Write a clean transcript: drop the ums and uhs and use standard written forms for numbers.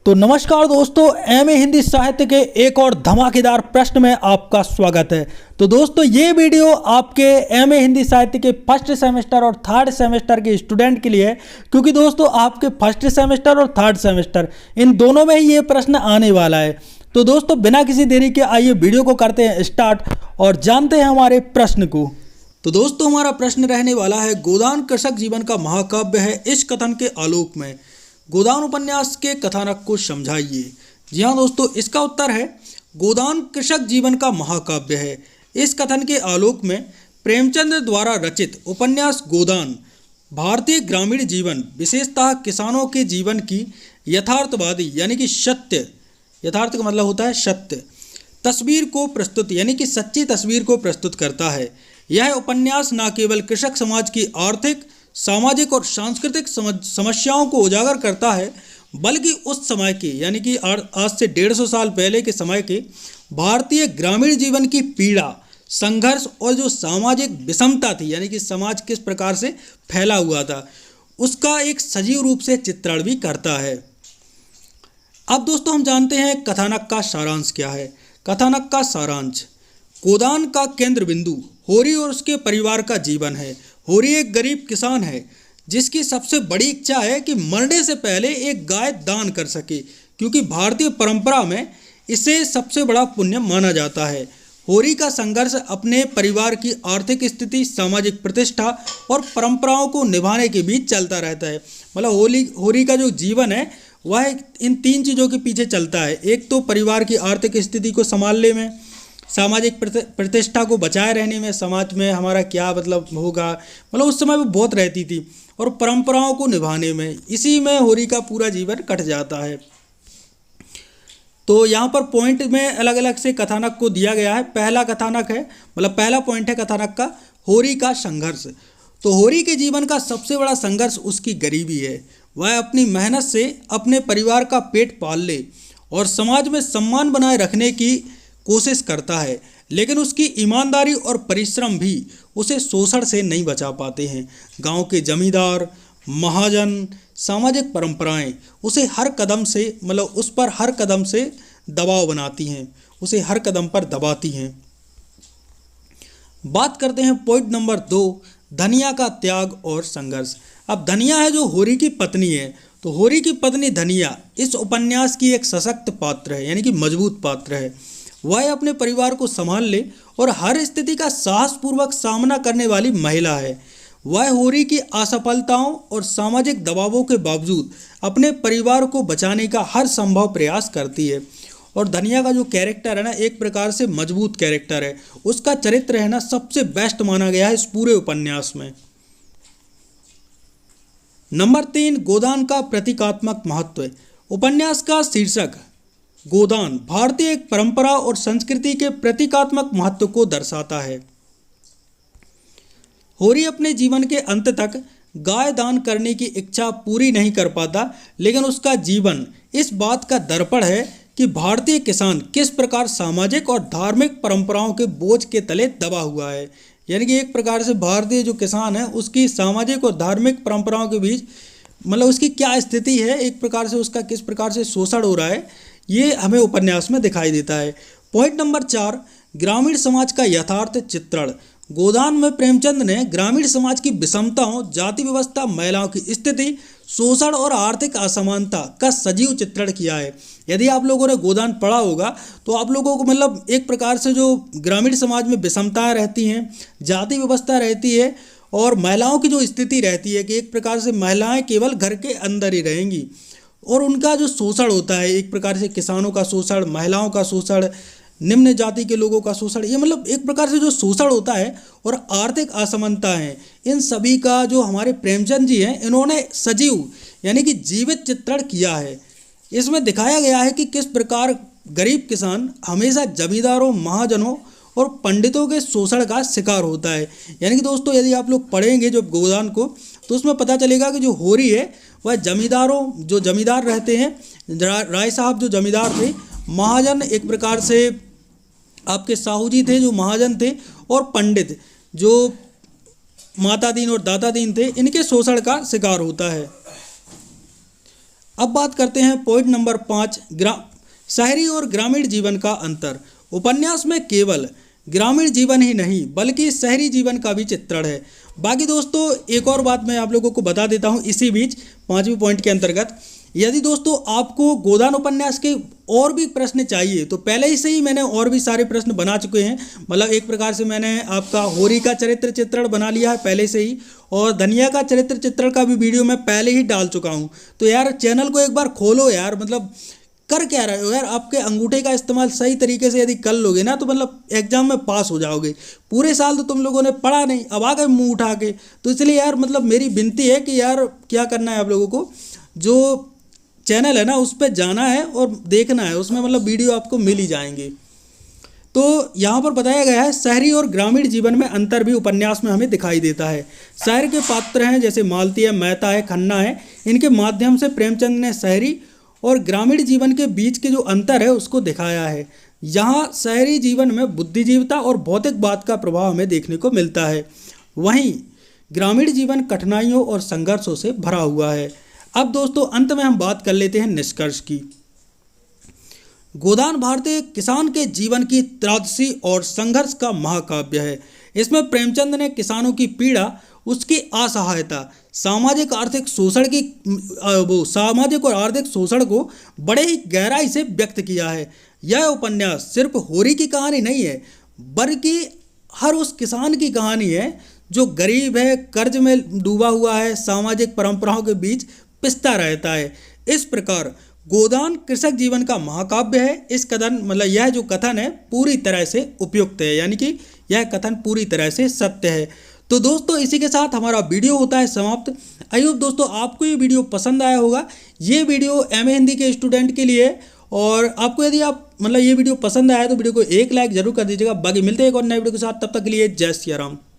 तो नमस्कार दोस्तों, एमए हिंदी साहित्य के एक और धमाकेदार प्रश्न में आपका स्वागत है। तो दोस्तों ये वीडियो आपके एमए हिंदी साहित्य के फर्स्ट सेमेस्टर और थर्ड सेमेस्टर के स्टूडेंट के लिए है, क्योंकि दोस्तों आपके फर्स्ट सेमेस्टर और थर्ड सेमेस्टर इन दोनों में ही ये प्रश्न आने वाला है। तो दोस्तों बिना किसी देरी के आइए वीडियो को करते हैं स्टार्ट और जानते हैं हमारे प्रश्न को। तो दोस्तों हमारा प्रश्न रहने वाला है, गोदान कृषक जीवन का महाकाव्य है, इस कथन के आलोक में गोदान उपन्यास के कथानक को समझाइए। जी हाँ दोस्तों, इसका उत्तर है गोदान कृषक जीवन का महाकाव्य है। इस कथन के आलोक में प्रेमचंद द्वारा रचित उपन्यास गोदान भारतीय ग्रामीण जीवन, विशेषतः किसानों के जीवन की यथार्थवादी यानी कि सत्य, यथार्थ का मतलब होता है सत्य, तस्वीर को प्रस्तुत यानी कि सच्ची तस्वीर को प्रस्तुत करता है। यह उपन्यास न केवल कृषक समाज की आर्थिक, सामाजिक और सांस्कृतिक समस्याओं को उजागर करता है, बल्कि उस समय के यानी कि आज से 150 साल पहले के समय के भारतीय ग्रामीण जीवन की पीड़ा, संघर्ष और जो सामाजिक विषमता थी यानी कि समाज किस प्रकार से फैला हुआ था, उसका एक सजीव रूप से चित्रण भी करता है। अब दोस्तों हम जानते हैं कथानक का सारांश क्या है। कथानक का सारांश, गोदान का केंद्र बिंदु होरी और उसके परिवार का जीवन है। होरी एक गरीब किसान है जिसकी सबसे बड़ी इच्छा है कि मरने से पहले एक गाय दान कर सके, क्योंकि भारतीय परंपरा में इसे सबसे बड़ा पुण्य माना जाता है। होरी का संघर्ष अपने परिवार की आर्थिक स्थिति, सामाजिक प्रतिष्ठा और परंपराओं को निभाने के बीच चलता रहता है। मतलब होरी का जो जीवन है वह इन तीन चीज़ों के पीछे चलता है। एक तो परिवार की आर्थिक स्थिति को संभालने में, सामाजिक प्रतिष्ठा को बचाए रहने में, समाज में हमारा क्या मतलब होगा, मतलब उस समय वो बहुत रहती थी, और परंपराओं को निभाने में, इसी में होरी का पूरा जीवन कट जाता है। तो यहाँ पर पॉइंट में अलग अलग से कथानक को दिया गया है। पहला कथानक है, मतलब पहला पॉइंट है कथानक का, होरी का संघर्ष। तो होरी के जीवन का सबसे बड़ा संघर्ष उसकी गरीबी है। वह अपनी मेहनत से अपने परिवार का पेट पाल ले और समाज में सम्मान बनाए रखने की कोशिश करता है, लेकिन उसकी ईमानदारी और परिश्रम भी उसे शोषण से नहीं बचा पाते हैं। गांव के जमींदार, महाजन, सामाजिक परंपराएं उसे हर कदम से, मतलब उस पर हर कदम से दबाव बनाती हैं, उसे हर कदम पर दबाती हैं। बात करते हैं पॉइंट नंबर 2, धनिया का त्याग और संघर्ष। अब धनिया है जो होरी की पत्नी है। तो होरी की पत्नी धनिया इस उपन्यास की एक सशक्त पात्र है, यानी कि मजबूत पात्र है। वह अपने परिवार को संभाल ले और हर स्थिति का साहसपूर्वक सामना करने वाली महिला है। वह होरी की असफलताओं और सामाजिक दबावों के बावजूद अपने परिवार को बचाने का हर संभव प्रयास करती है। और धनिया का जो कैरेक्टर है ना, एक प्रकार से मजबूत कैरेक्टर है। उसका चरित्र है ना सबसे बेस्ट माना गया है इस पूरे उपन्यास में। नंबर 3, गोदान का प्रतीकात्मक महत्व। उपन्यास का शीर्षक गोदान भारतीय एक परंपरा और संस्कृति के प्रतीकात्मक महत्व को दर्शाता है। होरी अपने जीवन के अंत तक गाय दान करने की इच्छा पूरी नहीं कर पाता, लेकिन उसका जीवन इस बात का दर्पण है कि भारतीय किसान किस प्रकार सामाजिक और धार्मिक परंपराओं के बोझ के तले दबा हुआ है। यानी कि एक प्रकार से भारतीय जो किसान है उसकी सामाजिक और धार्मिक परंपराओं के बीच, मतलब उसकी क्या स्थिति है, एक प्रकार से उसका किस प्रकार से शोषण हो रहा है, ये हमें उपन्यास में दिखाई देता है। पॉइंट नंबर 4, ग्रामीण समाज का यथार्थ चित्रण। गोदान में प्रेमचंद ने ग्रामीण समाज की विषमताओं, जाति व्यवस्था, महिलाओं की स्थिति, शोषण और आर्थिक असमानता का सजीव चित्रण किया है। यदि आप लोगों ने गोदान पढ़ा होगा तो आप लोगों को मतलब एक प्रकार से जो ग्रामीण समाज में विषमताएं रहती हैं, जाति व्यवस्था रहती है और महिलाओं की जो स्थिति रहती है कि एक प्रकार से महिलाएं केवल घर के अंदर ही रहेंगी, और उनका जो शोषण होता है, एक प्रकार से किसानों का शोषण, महिलाओं का शोषण, निम्न जाति के लोगों का शोषण, ये मतलब एक प्रकार से जो शोषण होता है और आर्थिक असमानता है, इन सभी का जो हमारे प्रेमचंद जी हैं इन्होंने सजीव यानी कि जीवित चित्रण किया है। इसमें दिखाया गया है कि किस प्रकार गरीब किसान हमेशा जमींदारों, महाजनों और पंडितों के शोषण का शिकार होता है। यानी कि दोस्तों यदि आप लोग पढ़ेंगे जो गोदान को, तो उसमें पता चलेगा कि जो होरी है वह जमींदारों, जो जमींदार रहते हैं, राय साहब जो जमींदार थे, महाजन एक प्रकार से आपके साहू जी थे जो महाजन थे, और पंडित जो मातादीन और दातादीन थे, इनके शोषण का शिकार होता है। अब बात करते हैं पॉइंट नंबर 5, शहरी और ग्रामीण जीवन का अंतर। उपन्यास में केवल ग्रामीण जीवन ही नहीं बल्कि शहरी जीवन का भी चित्रण है। बाकी दोस्तों एक और बात मैं आप लोगों को बता देता हूं इसी बीच 5वें पॉइंट के अंतर्गत, यदि दोस्तों आपको गोदान उपन्यास के और भी प्रश्न चाहिए तो पहले ही से ही मैंने और भी सारे प्रश्न बना चुके हैं। मतलब एक प्रकार से मैंने आपका होरी का चरित्र चित्रण बना लिया है पहले से ही, और धनिया का चरित्र चित्रण का भी वीडियो मैं पहले ही डाल चुका हूं। तो यार चैनल को एक बार खोलो यार, मतलब कर क्या रहे हो यार, आपके अंगूठे का इस्तेमाल सही तरीके से यदि कर लोगे ना तो मतलब एग्जाम में पास हो जाओगे। पूरे साल तो तुम लोगों ने पढ़ा नहीं, अब आ गए मुँह उठा के। तो इसलिए यार मतलब मेरी विनती है कि यार क्या करना है आप लोगों को, जो चैनल है ना उस पर जाना है और देखना है, उसमें मतलब वीडियो आपको मिल ही जाएंगे। तो यहाँ पर बताया गया है शहरी और ग्रामीण जीवन में अंतर भी उपन्यास में हमें दिखाई देता है। शहर के पात्र हैं जैसे मालती है, मेहता है, खन्ना है, इनके माध्यम से प्रेमचंद ने शहरी और ग्रामीण जीवन के बीच के जो अंतर है उसको दिखाया है। यहाँ शहरी जीवन में बुद्धिजीविता और भौतिकवाद का प्रभाव हमें देखने को मिलता है, वहीं ग्रामीण जीवन कठिनाइयों और संघर्षों से भरा हुआ है। अब दोस्तों अंत में हम बात कर लेते हैं निष्कर्ष की। गोदान भारतीय किसान के जीवन की त्रासदी और संघर्ष का महाकाव्य है। इसमें प्रेमचंद ने किसानों की पीड़ा, उसकी असहायता, सामाजिक आर्थिक शोषण की सामाजिक और आर्थिक शोषण को बड़े ही गहराई से व्यक्त किया है। यह उपन्यास सिर्फ होरी की कहानी नहीं है बल्कि हर उस किसान की कहानी है जो गरीब है, कर्ज में डूबा हुआ है, सामाजिक परंपराओं के बीच पिसता रहता है। इस प्रकार गोदान कृषक जीवन का महाकाव्य है। इस कथन मतलब यह जो कथन है पूरी तरह से उपयुक्त है, यानी कि यह कथन पूरी तरह से सत्य है। तो दोस्तों इसी के साथ हमारा वीडियो होता है समाप्त। आई होप दोस्तों आपको ये वीडियो पसंद आया होगा। ये वीडियो एमए हिंदी के स्टूडेंट के लिए, और आपको यदि आप मतलब ये वीडियो पसंद आया तो वीडियो को एक लाइक जरूर कर दीजिएगा। बाकी मिलते हैं एक और नए वीडियो के साथ, तब तक के लिए जय सिया राम।